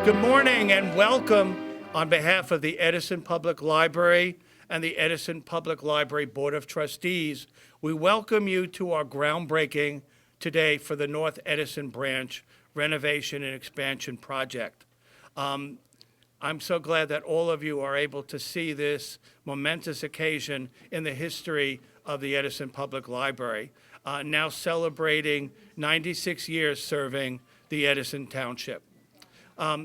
Good morning and welcome on behalf of the Edison Public Library and the Edison Public Library Board of Trustees. We welcome you to our groundbreaking today for the North Edison Branch renovation and expansion project. I'm so glad that all of you are able to see this momentous occasion in the history of the Edison Public Library, now celebrating 96 years serving the Edison Township.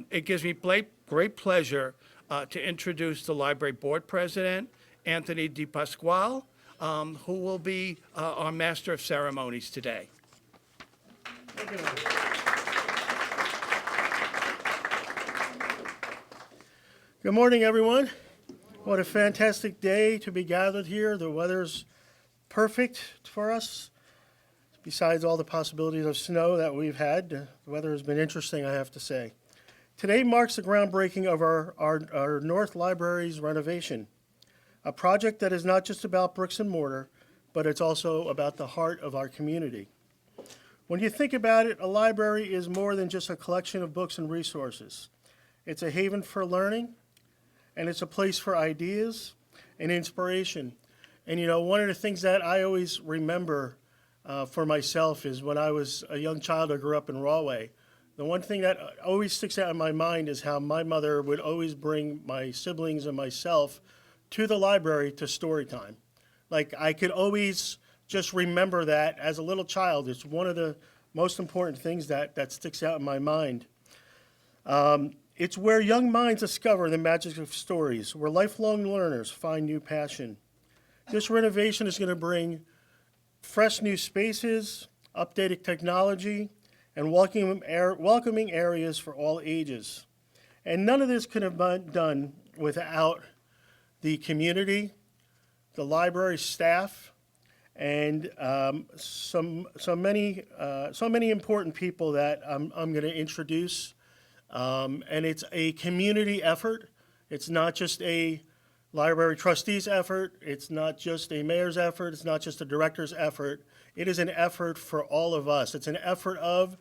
It gives me great pleasure to introduce the Library Board President, Anthony DiPasquale, who will be our Master of Ceremonies today. Thank you. Good morning, everyone. What a fantastic day to be gathered here. The weather's perfect for us. Besides all the possibilities of snow that we've had, the weather has been interesting, I have to say. Today marks the groundbreaking of our North Library's renovation, a project that is not just about bricks and mortar, but it's also about the heart of our community. When you think about it, a library is more than just a collection of books and resources. It's a haven for learning, and it's a place for ideas and inspiration. And you know, one of the things that I always remember for myself is when I was a young child, I grew up in Rahway. The one thing that always sticks out in my mind is how my mother would always bring my siblings and myself to the library to story time. Like, I could always just remember that as a little child. It's one of the most important things that sticks out in my mind. It's where young minds discover the magic of stories, where lifelong learners find new passion. This renovation is going to bring fresh new spaces, updated technology, and welcoming areas for all ages. And none of this could have been done without the community, the library staff, and so many important people that I'm going to introduce. And it's a community effort. It's not just a library trustees effort. It's not just a mayor's effort. It's not just a director's effort. It is an effort for all of us. It's an effort of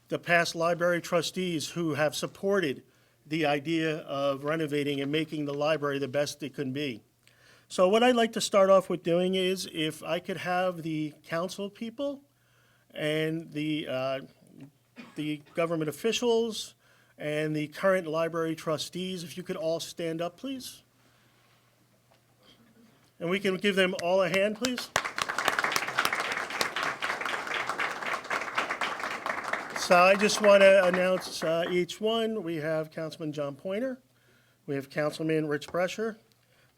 the past library trustees who have supported the idea of renovating and making the library the best it can be. So what I'd like to start off with doing is, if I could have the council people and the government officials and the current library trustees, if you could all stand up, please. And we can give them all a hand, please. So I just want to announce each one. We have Councilman John Pointer. We have Councilman Rich Brescher.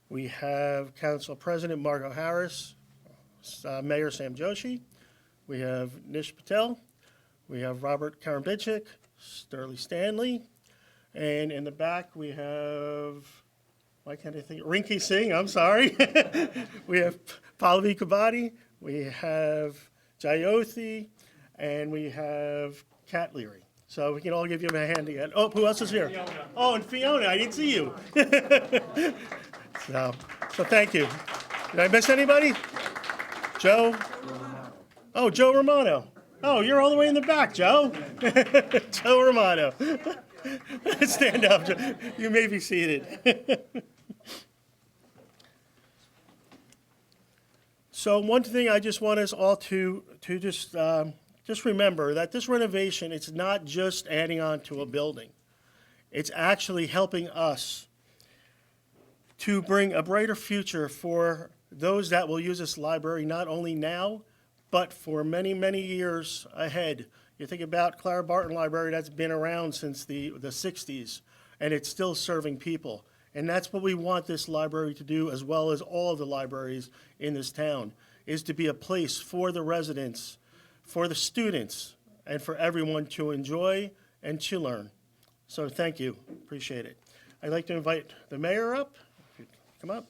We have Council President Margot Harris, Mayor Sam Joshi. We have Nish Patel. We have Robert Karambichik, Sterling Stanley. And in the back, we have, why can't I think? Rinki Singh, I'm sorry. We have Pallavi Kabadi. We have Jayothi. And we have Kat Leary. So we can all give you a hand again. Oh, who else is here? Fiona. Oh, and Fiona, I didn't see you. So thank you. Did I miss anybody? Joe? Oh, Joe Romano. Oh, you're all the way in the back, Joe. Joe Romano. Stand up, Joe. You may be seated. So one thing I just want us all to just remember that this renovation, it's not just adding on to a building. It's actually helping us to bring a brighter future for those that will use this library, not only now, but for many, many years ahead. You think about Clara Barton Library, that's been around since the 60s, and it's still serving people. And that's what we want this library to do, as well as all of the libraries in this town, is to be a place for the residents, for the students, and for everyone to enjoy and to learn. So thank you, appreciate it. I'd like to invite the mayor up. If you'd come up.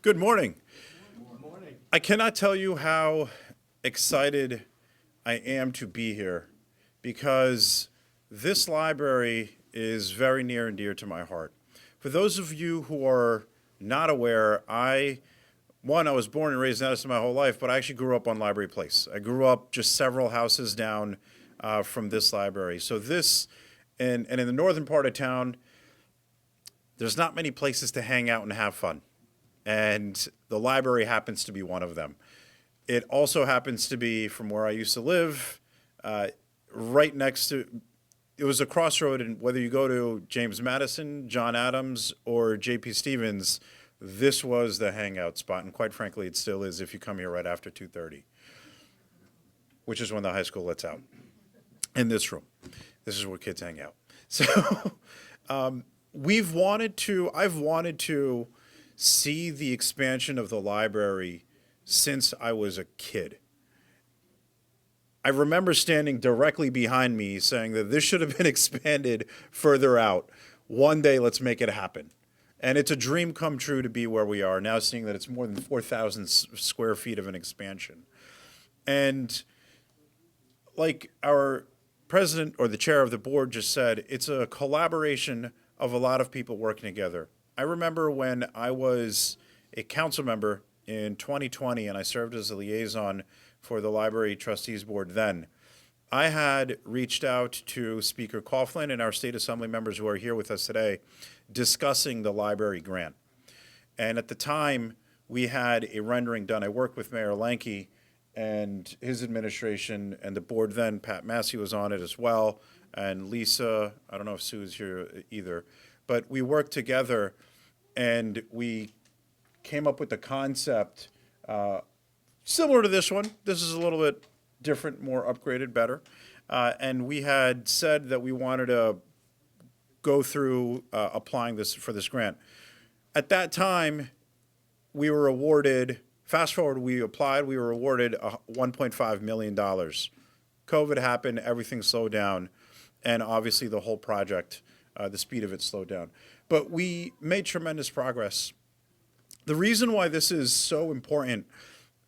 Good morning. Good morning. I cannot tell you how excited I am to be here, because this library is very near and dear to my heart. For those of you who are not aware, I one, I was born and raised in Edison my whole life, but I actually grew up on Library Place. I grew up just several houses down from this library. So this, and in the northern part of town, there's not many places to hang out and have fun. And the library happens to be one of them. It also happens to be, from where I used to live, right next to, it was a crossroad, and whether you go to James Madison, John Adams, or J.P. Stevens, this was the hangout spot, and quite frankly, it still is if you come here right after 2:30, which is when the high school lets out. In this room, this is where kids hang out. So I've wanted to see the expansion of the library since I was a kid. I remember standing directly behind me saying that this should have been expanded further out. One day, let's make it happen. And it's a dream come true to be where we are now, seeing that it's more than 4,000 square feet of an expansion. And like our president or the chair of the board just said, it's a collaboration of a lot of people working together. I remember when I was a council member in 2020 and I served as a liaison for the Library Trustees Board then, I had reached out to Speaker Coughlin and our state assembly members who are here with us today discussing the library grant. And at the time, we had a rendering done. I worked with Mayor Lanke and his administration, and the board then, Pat Massey was on it as well, and Lisa, I don't know if Sue is here either, but we worked together and we came up with the concept similar to this one. This is a little bit different, more upgraded, better. And we had said that we wanted to go through applying for this grant. At that time, we were awarded, fast forward, we applied, we were awarded $1.5 million. COVID happened, everything slowed down, and obviously the whole project, the speed of it slowed down. But we made tremendous progress. The reason why this is so important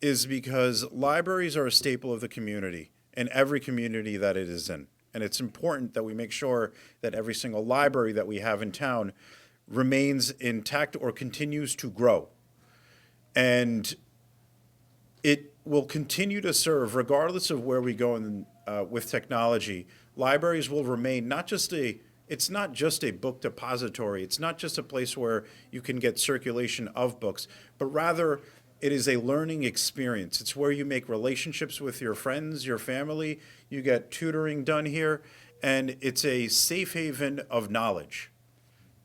is because libraries are a staple of the community in every community that it is in. And it's important that we make sure that every single library that we have in town remains intact or continues to grow. And it will continue to serve, regardless of where we go with technology. Libraries will remain it's not just a book depository. It's not just a place where you can get circulation of books, but rather it is a learning experience. It's where you make relationships with your friends, your family. You get tutoring done here, and it's a safe haven of knowledge.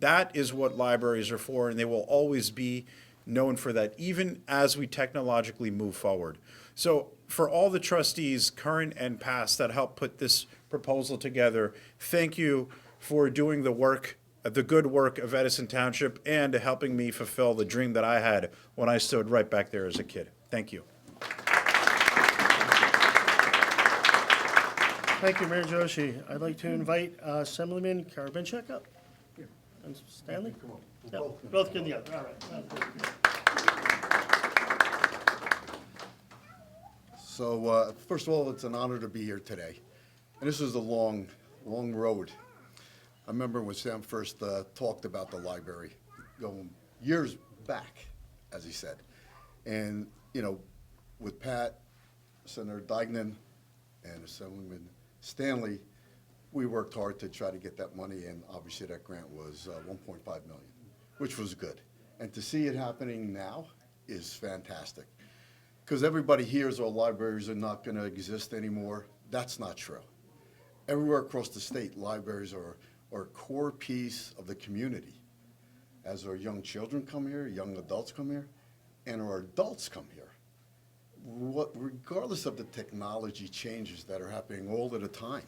That is what libraries are for, and they will always be known for that, even as we technologically move forward. So for all the trustees, current and past, that helped put this proposal together, thank you for doing the work, the good work of Edison Township, and helping me fulfill the dream that I had when I stood right back there as a kid. Thank you. Thank you, Mayor Joshi. I'd like to invite Assemblyman Karabinchak up. And Stanley? Come on. Both get together. All right. So, first of all, it's an honor to be here today. And this is a long, long road. I remember when Sam first talked about the library, going years back, as he said. And, you know, with Pat, Senator Deignan, and Assemblyman Stanley, we worked hard to try to get that money, and obviously that grant was $1.5 million, which was good. And to see it happening now is fantastic. Because everybody hears our libraries are not going to exist anymore. That's not true. Everywhere across the state, libraries are a core piece of the community. As our young children come here, young adults come here, and our adults come here. Regardless of the technology changes that are happening all of the time,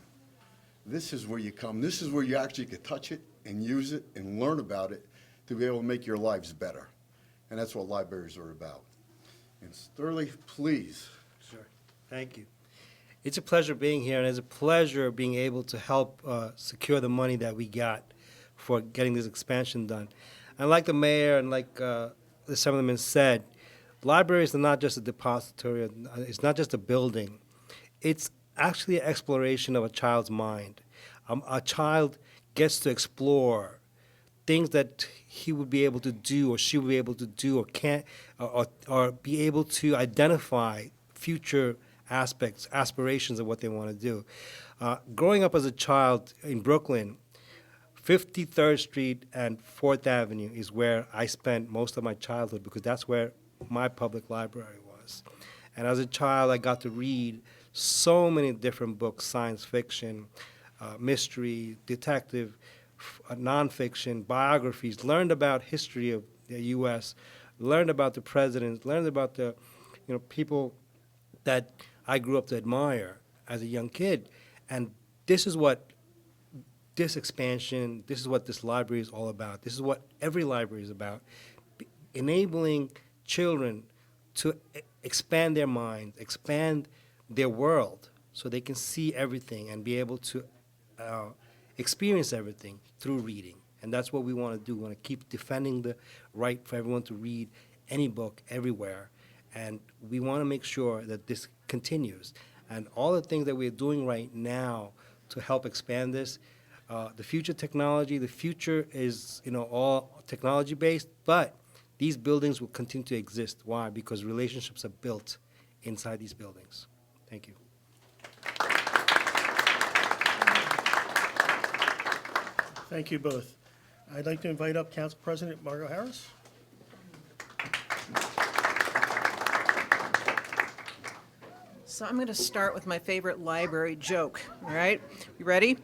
this is where you come. This is where you actually can touch it and use it and learn about it to be able to make your lives better. And that's what libraries are about. And Sterling, please. Sure. Thank you. It's a pleasure being here, and it's a pleasure being able to help secure the money that we got for getting this expansion done. And like the mayor and like the Assemblyman said, libraries are not just a depository, it's not just a building. It's actually an exploration of a child's mind. A child gets to explore things that he would be able to do or she would be able to do or can't or be able to identify future aspects, aspirations of what they want to do. Growing up as a child in Brooklyn, 53rd Street and 4th Avenue is where I spent most of my childhood because that's where my public library was. And as a child, I got to read so many different books, science fiction, mystery, detective, nonfiction, biographies, learned about history of the U.S., learned about the presidents, learned about the people that I grew up to admire as a young kid. And this is what this expansion, this is what this library is all about. This is what every library is about, enabling children to expand their minds, expand their world, so they can see everything and be able to experience everything through reading. And that's what we want to do. We want to keep defending the right for everyone to read any book everywhere. And we want to make sure that this continues. And all the things that we're doing right now to help expand this, the future technology, the future is all technology-based, but these buildings will continue to exist. Why? Because relationships are built inside these buildings. Thank you. Thank you both. I'd like to invite up Council President Margot Harris. So I'm going to start with my favorite library joke, all right? You ready?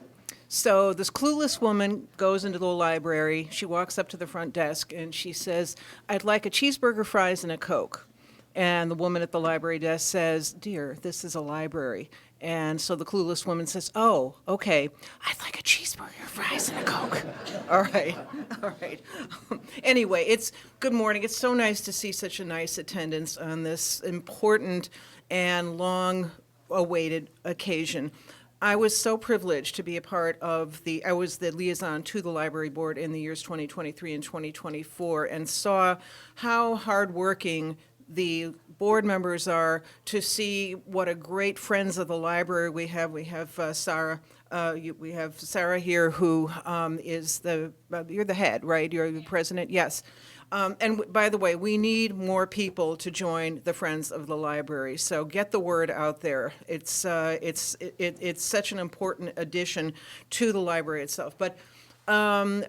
So this clueless woman goes into the library. She walks up to the front desk, and she says, "I'd like a cheeseburger, fries, and a Coke." And the woman at the library desk says, "Dear, this is a library." And so the clueless woman says, "Oh, okay. I'd like a cheeseburger, fries, and a Coke." All right, all right. Anyway, good morning. It's so nice to see such a nice attendance on this important and long-awaited occasion. I was so privileged to be a part of I was the liaison to the library board in the years 2023 and 2024 and saw how hardworking the board members are to see what a great friends of the library we have. We have Sarah. We have Sarah here, who is you're the head, right? You're the president. Yes. By the way, we need more people to join the Friends of the Library. So get the word out there. It's such an important addition to the library itself. But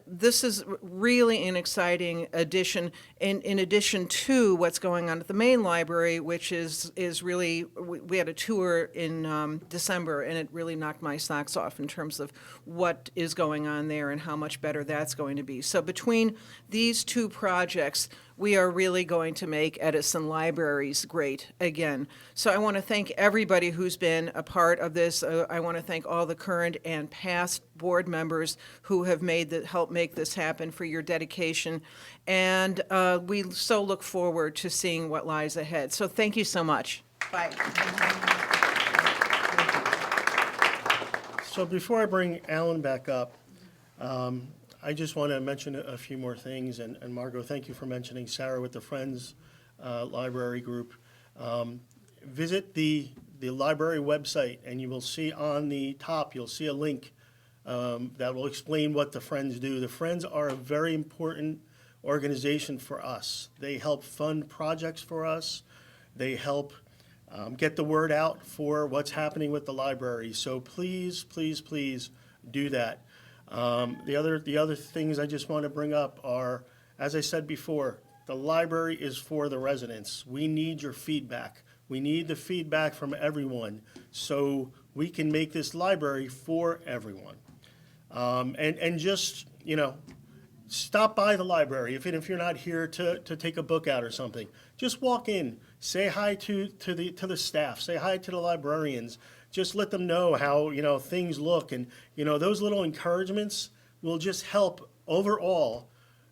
this is really an exciting addition in addition to what's going on at the main library, which is really, we had a tour in December, and it really knocked my socks off in terms of what is going on there and how much better that's going to be. So between these two projects, we are really going to make Edison Libraries great again. So I want to thank everybody who's been a part of this. I want to thank all the current and past board members who have helped make this happen, for your dedication. And we so look forward to seeing what lies ahead. So thank you so much. Bye. So before I bring Alan back up, I just want to mention a few more things. And Margot, thank you for mentioning Sarah with the Friends Library Group. Visit the library website, and you will see on the top, you'll see a link that will explain what the Friends do. The Friends are a very important organization for us. They help fund projects for us. They help get the word out for what's happening with the library. So please, please, please do that. The other things I just want to bring up are, as I said before, the library is for the residents. We need your feedback. We need the feedback from everyone so we can make this library for everyone. And just, stop by the library. Even if you're not here to take a book out or something, just walk in, say hi to the staff, say hi to the librarians. Just let them know how, things look. And, those little encouragements will just help overall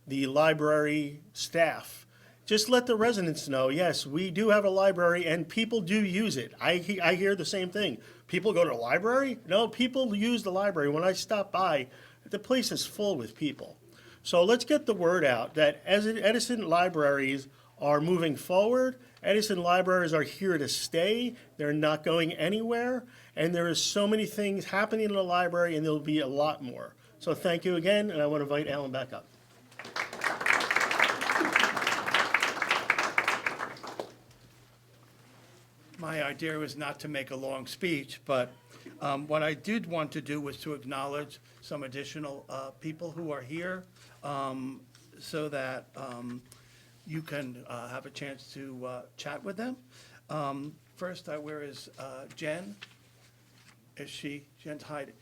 the library staff. Just let the residents know, yes, we do have a library and people do use it. I hear the same thing. People go to the library? No, people use the library. When I stop by, the place is full with people. So let's get the word out that as Edison libraries are moving forward. Edison libraries are here to stay. They're not going anywhere. And there is so many things happening in the library, and there'll be a lot more. So thank you again, and I want to invite Alan back up. My idea was not to make a long speech, but what I did want to do was to acknowledge some additional people who are here so that you can have a chance to chat with them. First, where is Jen? Is she? Jen's hiding.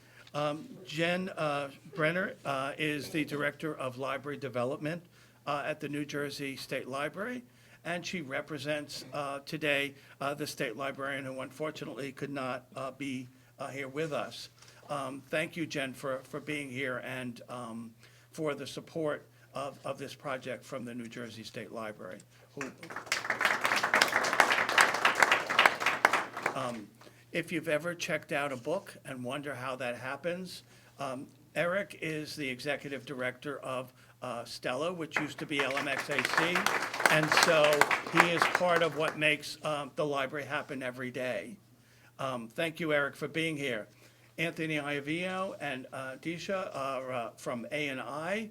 Jen Brenner is the Director of Library Development at the New Jersey State Library, and she represents today the state librarian who unfortunately could not be here with us. Thank you, Jen, for being here and for the support of this project from the New Jersey State Library. If you've ever checked out a book and wonder how that happens, Eric is the executive director of Stella, which used to be LMXAC, and so he is part of what makes the library happen every day. Thank you, Eric, for being here. Anthony Iavino and Disha are from A&I,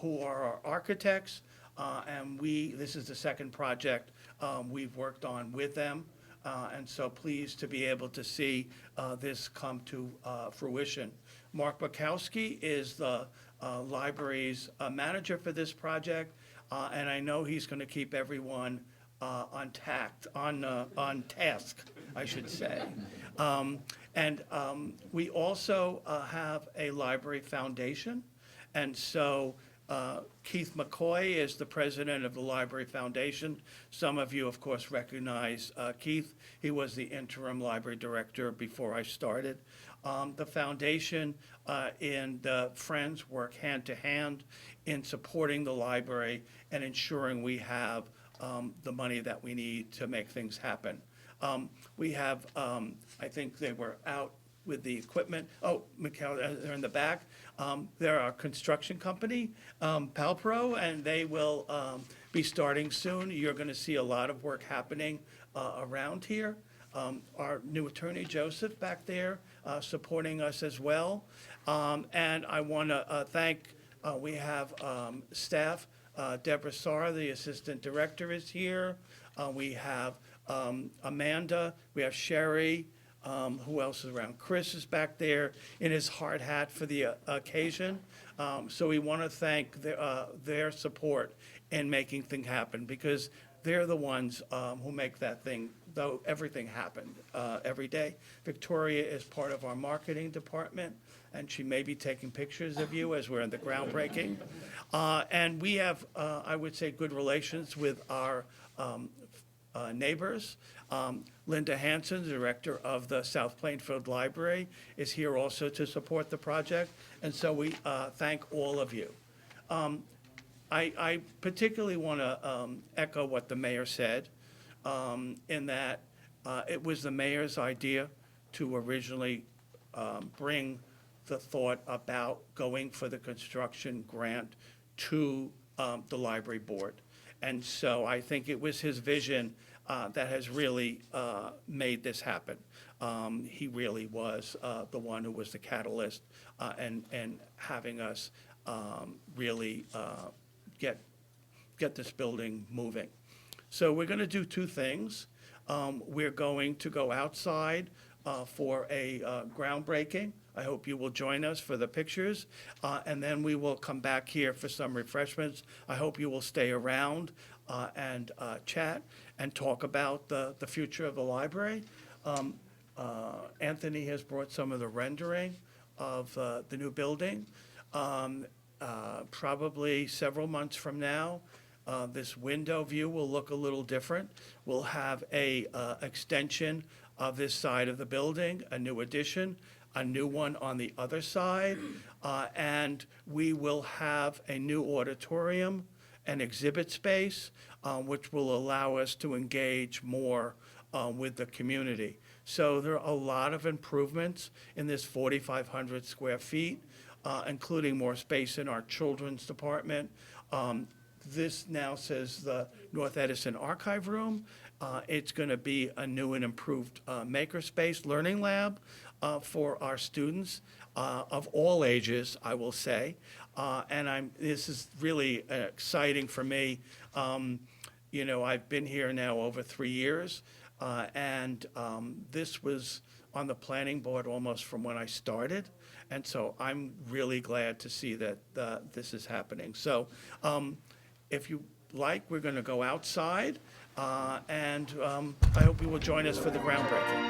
who are our architects, and this is the second project we've worked on with them. And so pleased to be able to see this come to fruition. Mark Bukowski is the library's manager for this project, and I know he's going to keep everyone on task, I should say. And we also have a library foundation, and so Keith McCoy is the president of the Library Foundation. Some of you, of course, recognize Keith. He was the interim library director before I started. The foundation and the Friends work hand to hand in supporting the library and ensuring we have the money that we need to make things happen. We have, I think they were out with the equipment. Oh, Mikhail, they're in the back. They're our construction company, Palpro, and they will be starting soon. You're going to see a lot of work happening around here. Our new attorney, Joseph, back there, supporting us as well. And I want to thank, we have staff. Deborah Sarr, the assistant director, is here. We have Amanda. We have Sherry. Who else is around? Chris is back there in his hard hat for the occasion. So we want to thank their support in making things happen because they're the ones who make that thing, though everything happen every day. Victoria is part of our marketing department, and she may be taking pictures of you as we're in the groundbreaking. And we have, I would say, good relations with our neighbors. Linda Hanson, the director of the South Plainfield Library, is here also to support the project, and so we thank all of you. I particularly want to echo what the mayor said, in that it was the mayor's idea to originally bring the thought about going for the construction grant to the library board. And so I think it was his vision that has really made this happen. He really was the one who was the catalyst and having us really get this building moving. So we're going to do two things. We're going to go outside for a groundbreaking. I hope you will join us for the pictures, and then we will come back here for some refreshments. I hope you will stay around and chat and talk about the future of the library. Anthony has brought some of the rendering of the new building. Probably several months from now, this window view will look a little different. We'll have a extension of this side of the building, a new addition, a new one on the other side, and we will have a new auditorium and exhibit space, which will allow us to engage more with the community. So there are a lot of improvements in this 4,500 square feet, including more space in our children's department. This now says the North Edison Archive Room. It's going to be a new and improved makerspace learning lab for our students of all ages, I will say. And this is really exciting for me. You know, I've been here now over 3 years. And this was on the planning board almost from when I started. And so I'm really glad to see that this is happening. So if you like, we're going to go outside, and I hope you will join us for the groundbreaking.